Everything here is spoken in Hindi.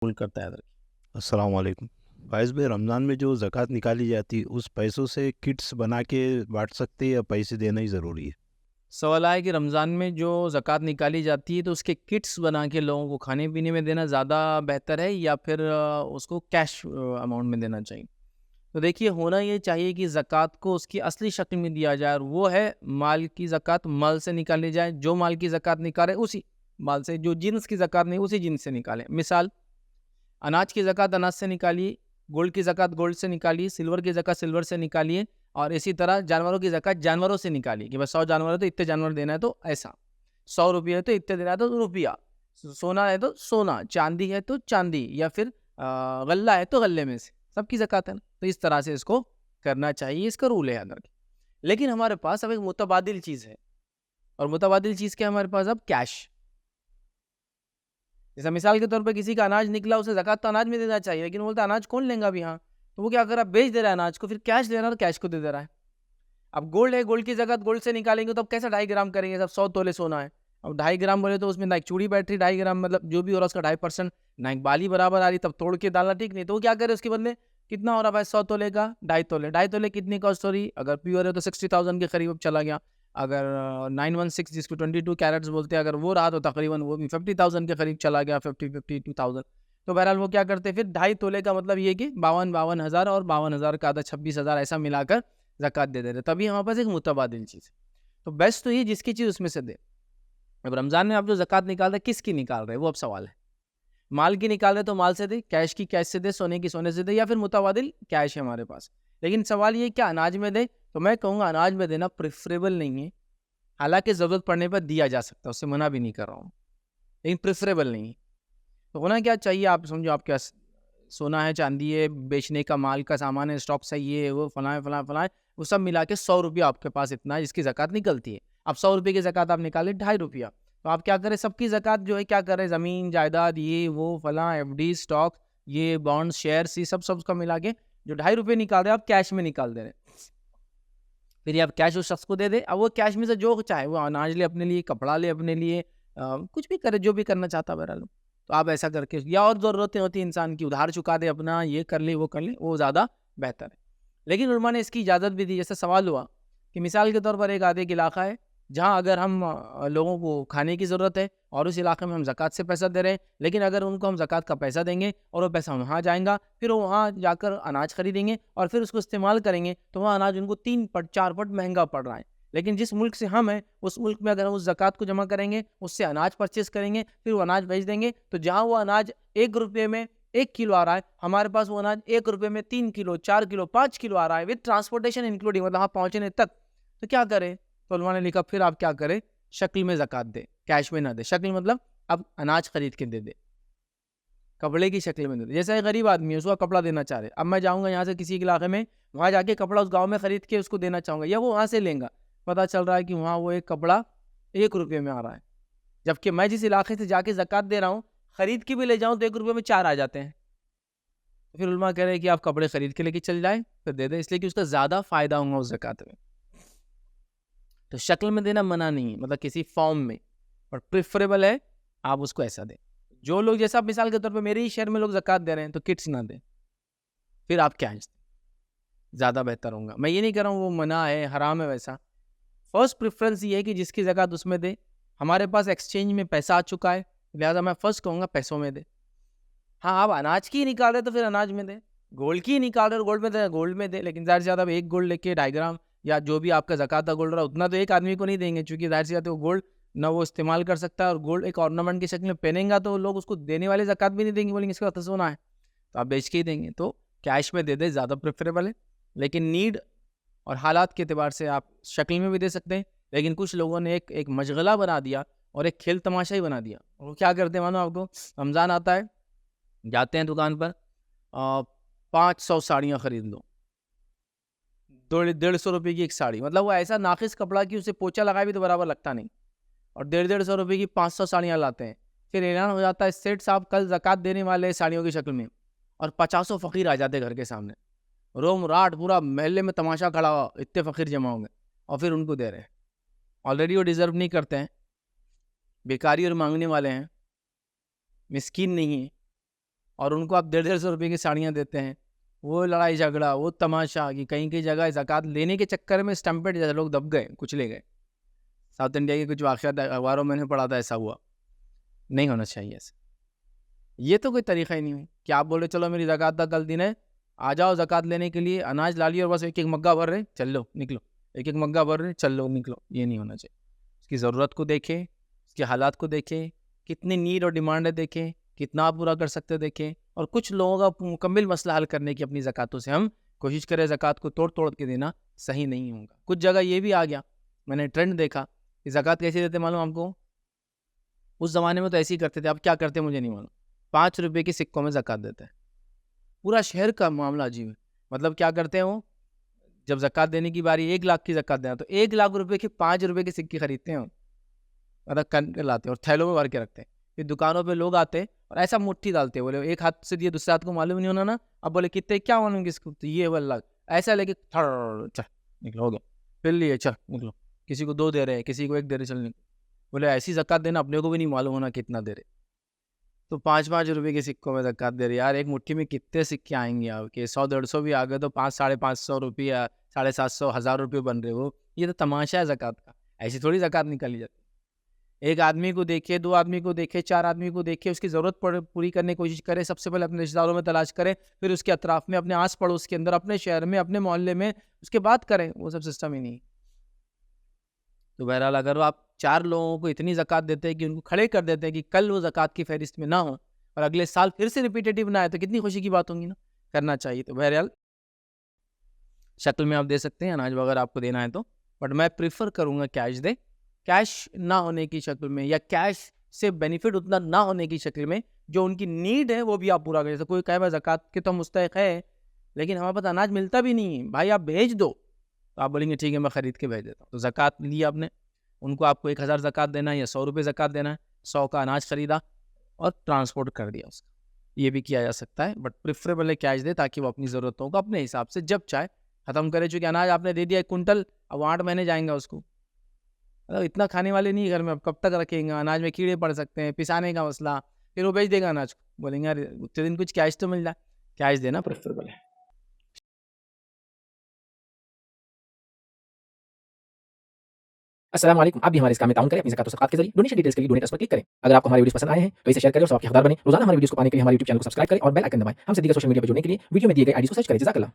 कबूल करता है। अस्सलाम वालेकुम। फ़ाइज़ भाई, रमज़ान में जो ज़कात निकाली जाती है उस पैसों से किट्स बना के बाँट सकते हैं या पैसे देना ही ज़रूरी है? सवाल आया कि रमज़ान में जो ज़कात निकाली जाती है तो उसके किट्स बना के लोगों को खाने-पीने में देना ज़्यादा बेहतर है या फिर उसको कैश अमाउंट में देना चाहिए? तो देखिए, होना ये चाहिए कि ज़कात को उसकी असली शक्ल में दिया जाए और वो है माल की ज़कात माल से निकाली जाए। जो माल की ज़कात निकाले उसी माल से, जो जिन्स की ज़कात नहीं उसी जिन्स से निकालें। मिसाल, अनाज की ज़कात अनाज से निकालिए, गोल्ड की ज़कात गोल्ड से निकालिए, सिल्वर की ज़कात सिल्वर से निकालिए और इसी तरह जानवरों की ज़कात जानवरों से निकालिए कि बस 100 जानवर है तो इतने जानवर देना है तो ऐसा। ₹100 है तो इतने देना है तो रुपया, सोना है तो सोना, चांदी है तो चांदी या फिर गल्ला है तो गल्ले में से, सबकी ज़कात है ना। तो इस तरह से इसको करना चाहिए, इसका रूल है अंदर। लेकिन हमारे पास अब एक मुतबादिल चीज़ है और मुतबादिल चीज़ क्या है हमारे पास अब? कैश। जैसा मिसाल के तौर पे किसी का अनाज निकला, उसे ज़कात तो अनाज में देना चाहिए, लेकिन वो बोलता है अनाज कौन लेगा अभी यहाँ? तो वो क्या कर रहा है, बेच दे रहा है अनाज को, फिर कैश ले रहा है तो कैश को दे दे रहा है। अब गोल्ड है, गोल्ड की ज़कात गोल्ड से निकालेंगे तो अब कैसा 2.5 ग्राम करेंगे, सब 100 तोले सोना है। अब 2.5 ग्राम बोले तो उसमें ना एक चूड़ी बैठ रही 2.5 ग्राम, मतलब जो भी हो रहा है उसका 2.5%, ना एक बाली बराबर आ रही, तब तोड़ के डालना ठीक नहीं। तो वो क्या करे उसके बदले, कितना हो रहा है भाई 100 तोले का 2.5 तोले, 2.5 तोले कितनी कॉस्ट हो रही? अगर प्योर है तो 60,000 के करीब अब चला गया। अगर 916 जिसको 22 कैरेट्स बोलते हैं, अगर वो रहा तो तकरीबन वो भी 50,000 के करीब चला गया, 52,000। तो बहरहाल वो क्या करते हैं फिर 2.5 तोले का मतलब ये कि 52 हज़ार और 52,000 का आधा 26,000 ऐसा मिलाकर ज़कात दे दे रहे। तभी हमारे पास एक मुतबादिल चीज़ है। तो बेस्ट तो ये जिसकी चीज़ उसमें से दे। अब रमज़ान में आप जो ज़कात निकाल रहे हैं किसकी निकाल रहे हैं वो अब सवाल है। माल की निकाल रहे तो माल से दे, कैश की कैश से दे, सोने की सोने से दे या फिर मुतबादिल कैश है हमारे पास। लेकिन सवाल ये क्या अनाज में दे? तो मैं कहूँगा अनाज में देना प्रेफ़रेबल नहीं है। हालाँकि ज़रूरत पड़ने पर दिया जा सकता है, उससे मना भी नहीं कर रहा हूँ। लेकिन प्रेफ़रेबल नहीं है। तो होना क्या चाहिए, आप समझो आपके पास सोना है, चांदी है, बेचने का माल का सामान है, स्टॉक्स है, ये है, वो फलाँ है, फलाँ, फलाँ है, वो सब मिला के ₹100 आपके पास इतना है जिसकी ज़कात निकलती है। अब ₹100 की ज़कात आप निकाले ₹2.5, तो आप क्या करें सबकी ज़कात जो है क्या करें ज़मीन, जायदाद, ये, वो, फलाँ, एफडी, स्टॉक, ये बॉन्ड्स, शेयर्स, ये सब सबका मिला के जो ₹2.5 निकाल रहे हैं आप कैश में निकाल दे रहे हैं। फिर ये आप कैश उस शख्स को दे दें, अब वो कैश में से जो चाहे वो अनाज ले अपने लिए, कपड़ा ले अपने लिए, कुछ भी करे, जो भी करना चाहता है बहरहाल। तो आप ऐसा करके या और ज़रूरतें होती हैं इंसान की, उधार चुका दे अपना, ये कर ले, वो कर ले, वो ज़्यादा बेहतर है। लेकिन उलमा ने इसकी इजाज़त भी दी, जैसे सवाल हुआ कि मिसाल के तौर पर एक आधे एक इलाका है, जहाँ अगर हम लोगों को खाने की ज़रूरत है और उस इलाके में हम ज़कात से पैसा दे रहे हैं, लेकिन अगर उनको हम ज़कात का पैसा देंगे और वो पैसा वहाँ जाएगा, फिर वो वहाँ जाकर अनाज खरीदेंगे और फिर उसको इस्तेमाल करेंगे, तो वहाँ अनाज उनको 3 पट 4 पट महँगा पड़ रहा है। लेकिन जिस मुल्क से हम हैं, उस मुल्क में अगर हम उस ज़कात को जमा करेंगे, उससे अनाज परचेज़ करेंगे, फिर वो अनाज बेच देंगे, तो जहाँ वो अनाज ₹1 में 1 किलो आ रहा है, हमारे पास वो अनाज ₹1 में 3 किलो, 4 किलो, 5 किलो आ रहा है, विद ट्रांसपोर्टेशन इंक्लूडिंग, मतलब वहाँ पहुँचने तक। तो क्या करें? तो उलमा ने लिखा फिर आप क्या करें? शक्ल में ज़कात दें, कैश में ना दें। शक्ल मतलब अब अनाज खरीद के दे दें, कपड़े की शक्ल में दे दें। जैसे एक गरीब आदमी है, उसको कपड़ा देना चाह रहे हैं। अब मैं जाऊँगा यहाँ से किसी इलाके में, वहाँ जाके कपड़ा उस गाँव में खरीद के उसको देना चाहूँगा या वो वहाँ से लेगा। पता चल रहा है कि वहाँ वो एक कपड़ा ₹1 में आ रहा है, जबकि मैं जिस इलाके से जाके ज़कात दे रहा हूँ, खरीद के भी ले जाऊँ तो ₹1 में 4 आ जाते हैं। तो फिर उलमा कह रहे हैं कि आप कपड़े खरीद के लेके चल जाएँ, फिर दे दें, इसलिए कि उसका ज़्यादा फ़ायदा होगा उस ज़कात में। तो शक्ल में देना मना नहीं है, मतलब किसी फॉर्म में, और प्रेफरेबल है आप उसको ऐसा दें। जो लोग, जैसा मिसाल के तौर पे मेरे ही शहर में लोग ज़कात दे रहे हैं तो किट्स ना दें, फिर आप कैश दें, ज़्यादा बेहतर होगा। मैं ये नहीं कह रहा हूँ वो मना है, हराम है वैसा। फर्स्ट प्रेफ़रेंस ये है कि जिसकी ज़कात उसमें दे। हमारे पास एक्सचेंज में पैसा आ चुका है, लिहाज़ा मैं फर्स्ट कहूँगा पैसों में दें। हाँ, आप अनाज की ही निकाल रहे हैं तो फिर अनाज में दें। गोल्ड की ही निकाल रहे हो गोल्ड में दें, गोल्ड में दें। लेकिन ज़ाहिर सी बात है, अब 1 गोल्ड लेके 2.5 ग्राम या जो भी आपका ज़कात का गोल्ड रहा उतना तो एक आदमी को नहीं देंगे, क्योंकि ज़ाहिर सी बात है वो गोल्ड ना वो इस्तेमाल कर सकता है, और गोल्ड एक ऑर्नामेंट की शक्ल में पहनेगा तो लोग उसको देने वाले ज़कात भी नहीं देंगे, बोलेंगे इसके पास तो सोना है, तो आप बेच के ही देंगे। तो कैश में दे दें, ज़्यादा प्रेफ़रेबल है। लेकिन नीड और हालात के एतबार से आप शक्ल में भी दे सकते हैं। लेकिन कुछ लोगों ने एक एक मशगला बना दिया और एक खेल तमाशा ही बना दिया। वो क्या करते हैं मानो आपको, रमज़ान आता है, जाते हैं दुकान पर, 500 साड़ियाँ खरीद लो। डेढ़ ₹150 की एक साड़ी, मतलब वो ऐसा नाक़िस कपड़ा कि उसे पोंछा लगाए भी तो बराबर लगता नहीं, और डेढ़ सौ रुपए की 500 साड़ियाँ लाते हैं। फिर ऐलान हो जाता है सेठ साहब कल ज़कात देने वाले हैं साड़ियों की शक्ल में, और पचासों फ़कीर आ जाते हैं घर के सामने। रोम-राट पूरा मोहल्ले में तमाशा खड़ा हुआ, इतने फ़कीर जमा होंगे और फिर उनको दे रहे हैं। ऑलरेडी वो डिज़र्व नहीं करते हैं, भिखारी और माँगने वाले हैं, मिस्कीन नहीं हैं, और उनको आप 150-150 रुपये की साड़ियाँ देते हैं, वो लड़ाई झगड़ा, वो तमाशा कि कहीं की जगह ज़कात लेने के चक्कर में स्टम्पेड जैसे लोग दब गए, कुचले गए। साउथ इंडिया के कुछ वाक़यात अखबारों में मैंने पढ़ा था, ऐसा हुआ। नहीं होना चाहिए ऐसा। ये तो कोई तरीक़ा ही नहीं है कि आप बोल रहे चलो मेरी ज़कात का कल दिन है, आ जाओ ज़कात लेने के लिए, अनाज ला लियो और बस एक-एक मग्गा भर रहे, चल लो, निकलो। एक-एक मग्गा भर रहे, चल लो, निकलो। ये नहीं होना चाहिए। उसकी ज़रूरत को देखें, उसके हालात को देखें, कितनी नीड और डिमांड है देखें, कितना आप पूरा कर सकते हो देखें, और कुछ लोगों का मुकम्मल मसला हल करने की अपनी ज़कातों से हम कोशिश करें। ज़कात को तोड़-तोड़ के देना सही नहीं होगा। कुछ जगह ये भी आ गया, मैंने ट्रेंड देखा कि ज़कात कैसे देते मालूम आपको? उस ज़माने में तो ऐसे ही करते थे, अब क्या करते हैं मुझे नहीं मालूम। 5 रुपए के सिक्कों में ज़कात देते हैं। पूरा शहर का मामला अजीब है। मतलब क्या करते हैं वो, जब ज़कात देने की बारी 1 लाख की ज़कात देना, तो 1 लाख रुपए के 5 रुपए के सिक्के खरीदते हैं वो। मतलब कन के लाते हैं और थैलों में भर के रखते हैं। फिर दुकानों पे लोग आते हैं और ऐसा मुट्ठी डालते हैं, बोले एक हाथ से दिए दूसरे हाथ को मालूम नहीं होना ना, अब बोले कितने, क्या मालूम किसको, तो ये वाला ऐसा लेके चल निकलो, हो गया। फिर लिए चल निकलो, किसी को 2 दे रहे हैं, किसी को 1 दे रहे, चल निकलो। बोले ऐसी ज़कात देना अपने को भी नहीं मालूम होना कितना दे रहे। तो 5-5 रुपए के सिक्कों में ज़कात दे रहे। यार एक मुट्ठी में कितने सिक्के आएँगे आपके? 100-150 भी आ गए तो 5 साढ़े 500 रुपया, 750 1000 रुपये बन रहे हो। ये तो तमाशा है ज़कात का। ऐसी थोड़ी ज़कात निकाली जाती है। 1 आदमी को देखे, 2 आदमी को देखे, 4 आदमी को देखे, उसकी ज़रूरत पूरी करने की कोशिश करे। सबसे पहले अपने रिश्तेदारों में तलाश करें, फिर उसके अतराफ़ में, अपने आस-पड़ोस के अंदर, अपने शहर में, अपने मोहल्ले में, उसके बाद करें। वो सब सिस्टम ही नहीं है। तो बहरहाल अगर आप 4 लोगों को इतनी ज़कात देते हैं कि उनको खड़े कर देते हैं कि कल वो ज़कात की फ़हरिस्त में ना हो और अगले साल फिर से रिपीटेटिव ना आए, तो कितनी खुशी की बात होगी ना, करना चाहिए। तो बहरहाल शक्ल में आप दे सकते हैं, अनाज वगैरह आपको देना है तो, बट मैं प्रेफ़र करूँगा कैश दें। कैश ना होने की शक्ल में या कैश से बेनिफिट उतना ना होने की शक्ल में, जो उनकी नीड है वो भी आप पूरा करें। जैसे कोई कहे मैं ज़कात के तो मुस्तहिक़ है, लेकिन हमारे पास अनाज मिलता भी नहीं है, भाई आप भेज दो। तो आप बोलेंगे ठीक है मैं ख़रीद के भेज देता हूँ। तो ज़कात ली आपने, उनको आपको 1000 ज़कात देना है या 100 रुपए ज़कात देना है, 100 का अनाज ख़रीदा और ट्रांसपोर्ट कर दिया उसका। ये भी किया जा सकता है, बट प्रेफ़रेबल है कैश दें, ताकि वो अपनी ज़रूरतों को अपने हिसाब से जब चाहे ख़त्म करे। चूँकि अनाज आपने दे दिया 1 कुंटल, अब वो 8 महीने जाएँगा उसको। मतलब इतना खाने वाले नहीं है घर में, अब कब तक रखेंगे? अनाज में कीड़े पड़ सकते हैं, पिसाने का मसला, फिर वो बेच देगा अनाज को। बोलेंगे यार उतने दिन कुछ कैश तो मिल जाए। कैश देना प्रेफ़रेबल है। अस्सलाम वालेकुम। आप भी हमारे इस काम में ताउन करें अपनी ज़कात और सदक़ात के ज़रिए। डोनेशन डिटेल्स के लिए डोनेट पर क्लिक करें। अगर आपको हमारे वीडियोज़ पसंद आए हैं तो इसे शेयर करें और सवाब के हक़दार बनें। रोज़ाना हमारे वीडियोज़ को पाने के लिए हमारे यूट्यूब चैनल को सब्सक्राइब करें और बेल आइकन दबाएँ। हम से दीगर सोशल मीडिया पर जुड़ने के लिए वीडियो में दिए गए आईडीज़ को सर्च करें। जज़ाकल्लाह।